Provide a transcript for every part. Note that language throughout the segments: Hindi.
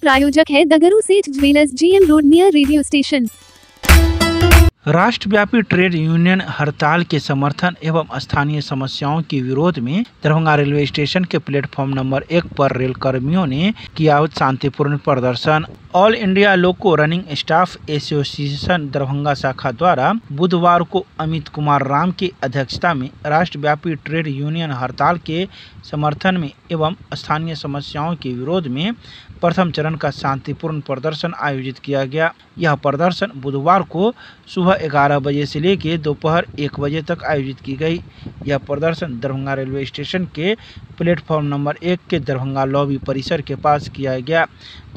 प्रायोजक है दगरू सेठ jewellers, GM road near radio station. राष्ट्रव्यापी ट्रेड यूनियन हड़ताल के समर्थन एवं स्थानीय समस्याओं के विरोध में दरभंगा रेलवे स्टेशन के प्लेटफॉर्म नंबर 1 पर रेल कर्मियों ने किया शांतिपूर्ण प्रदर्शन। All India loco running staff association Darbhanga शाखा द्वारा बुधवार को अमित कुमार राम की अध्यक्षता में राष्ट्रव्यापी ट्रेड यूनियन हड़ताल के समर्थन में एवं स्थानीय समस्याओं के विरोध में प्रथम चरण का शांतिपूर्ण प्रदर्शन आयोजित किया गया। यह प्रदर्शन बुधवार को सुबह 11 बजे से लेकर दोपहर 1 बजे तक आयोजित की गई। यह प्रदर्शन दरभंगा रेलवे स्टेशन के प्लेटफॉर्म नंबर 1 के दरभंगा लॉबी परिसर के पास किया गया,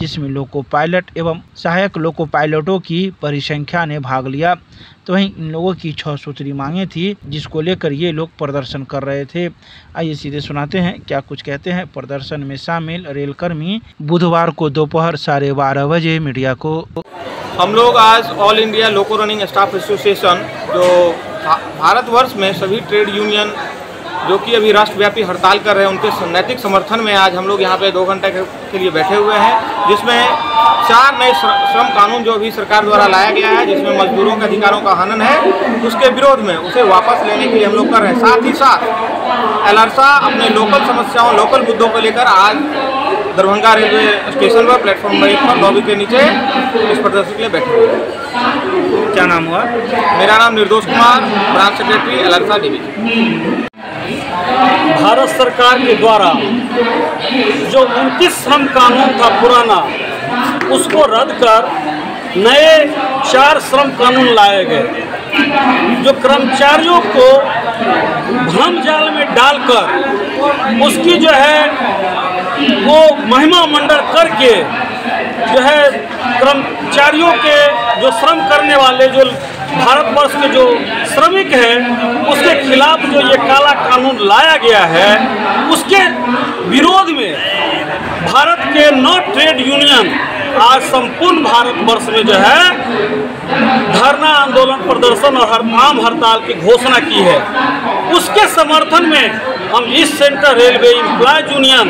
जिसमें लोको पायलट एवं सहायक लोको पायलटों की बड़ी संख्या ने भाग लिया। तो वहीं इन लोगों की 6 सूत्री मांगे थी, जिसको लेकर ये लोग प्रदर्शन कर रहे थे। आइए सीधे सुनाते हैं क्या कुछ कहते हैं प्रदर्शन में शामिल रेलकर्मी बुधवार को दोपहर 12:30 बजे मीडिया को। हम लोग आज all India loco running staff association, जो भारतवर्ष में सभी ट्रेड यूनियन जो कि अभी राष्ट्रव्यापी हड़ताल कर रहे हैं, उनके नैतिक समर्थन में आज हम लोग यहाँ पे 2 घंटे के लिए बैठे हुए हैं, जिसमें 4 नए श्रम कानून जो अभी सरकार द्वारा लाया गया है, जिसमें मजदूरों के अधिकारों का हनन है, उसके विरोध में उसे वापस लेने के लिए हम लोग कर रहे हैं। साथ ही साथ एलआरसा अपने लोकल समस्याओं, लोकल मुद्दों को लेकर आज दरभंगा रेलवे स्टेशन पर प्लेटफॉर्म नंबर 1 पर लॉबी के नीचे इस प्रदर्शन के लिए बैठे हुए हैं। क्या नाम हुआ? मेरा नाम निर्दोष कुमार, ब्रांच सेक्रेटरी एलआरसा डिवीजन। भारत सरकार के द्वारा जो 29 श्रम कानून था पुराना, उसको रद्द कर नए 4 श्रम कानून लाए गए, जो कर्मचारियों को भ्रम जाल में डालकर उसकी जो है वो महिमा मंडल करके जो है कर्मचारियों के जो श्रम करने वाले जो भारतवर्ष के जो श्रमिक हैं, उसके खिलाफ जो ये काला कानून लाया गया है, उसके विरोध में भारत के 9 ट्रेड यूनियन आज संपूर्ण भारतवर्ष में जो है धरना आंदोलन, प्रदर्शन और आम हड़ताल की घोषणा की है। उसके समर्थन में हम इस सेंट्रल रेलवे एम्प्लॉय यूनियन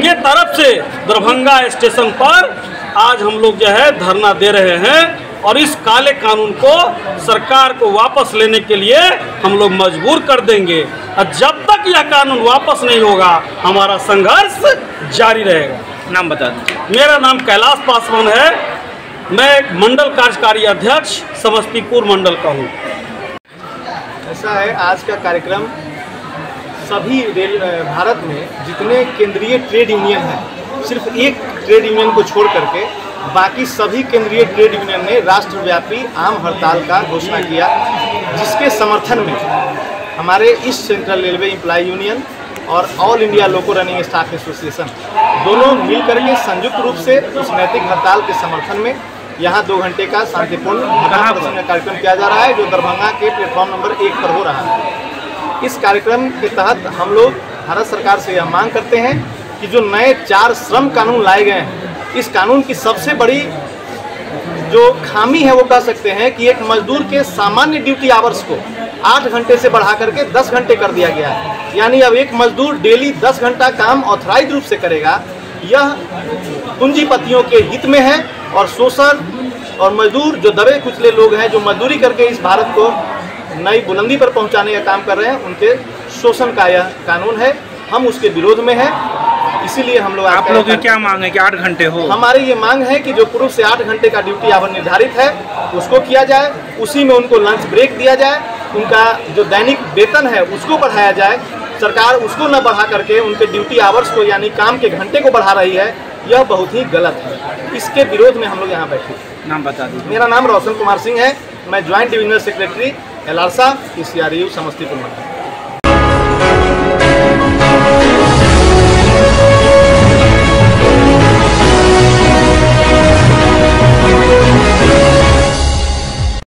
के तरफ से दरभंगा स्टेशन पर आज हम लोग जो है धरना दे रहे हैं और इस काले कानून को सरकार को वापस लेने के लिए हम लोग मजबूर कर देंगे। और जब तक यह कानून वापस नहीं होगा, हमारा संघर्ष जारी रहेगा। नाम बता दें। मेरा नाम कैलाश पासवान है, मैं मंडल कार्यकारी अध्यक्ष समस्तीपुर मंडल का हूँ। ऐसा है, आज का कार्यक्रम सभी भारत में जितने केंद्रीय ट्रेड यूनियन हैं, सिर्फ एक ट्रेड यूनियन को छोड़ करके बाकी सभी केंद्रीय ट्रेड यूनियन ने राष्ट्रव्यापी आम हड़ताल का घोषणा किया, जिसके समर्थन में हमारे east central railway employ union और all India loco running staff association दोनों मिल करके संयुक्त रूप से उस नैतिक हड़ताल के समर्थन में यहाँ 2 घंटे का शांतिपूर्ण धरना प्रदर्शन का कार्यक्रम किया जा रहा है, जो दरभंगा के प्लेटफॉर्म नंबर 1 पर हो रहा है। इस कार्यक्रम के तहत हम लोग भारत सरकार से यह मांग करते हैं कि जो नए 4 श्रम कानून लाए गए हैं, इस कानून की सबसे बड़ी जो खामी है वो कह सकते हैं कि एक मजदूर के सामान्य ड्यूटी आवर्स को 8 घंटे से बढ़ा करके 10 घंटे कर दिया गया है। यानी अब एक मजदूर डेली 10 घंटा काम ऑथराइज रूप से करेगा। यह पूंजीपतियों के हित में है और शोषण और मजदूर जो दबे कुचले लोग हैं, जो मजदूरी करके इस भारत को नई बुलंदी पर पहुंचाने का काम कर रहे हैं, उनके शोषण का यह कानून है। हम उसके विरोध में हैं, इसीलिए हम लोग आप लोग की क्या मांग है कि 8 घंटे हो? हमारी ये मांग है कि जो पूर्व से 8 घंटे का ड्यूटी आवर निर्धारित है उसको किया जाए, उसी में उनको लंच ब्रेक दिया जाए, उनका जो दैनिक वेतन है उसको बढ़ाया जाए। सरकार उसको न बढ़ा करके उनके ड्यूटी आवर्स को यानी काम के घंटे को बढ़ा रही है, यह बहुत ही गलत है। इसके विरोध में हम लोग यहाँ बैठे। नाम बता दीजिए। मेरा नाम रोशन कुमार सिंह है, मैं ज्वाइंट डिविजनल सेक्रेटरी एलआरसा CRU समस्तीपुर मंडल।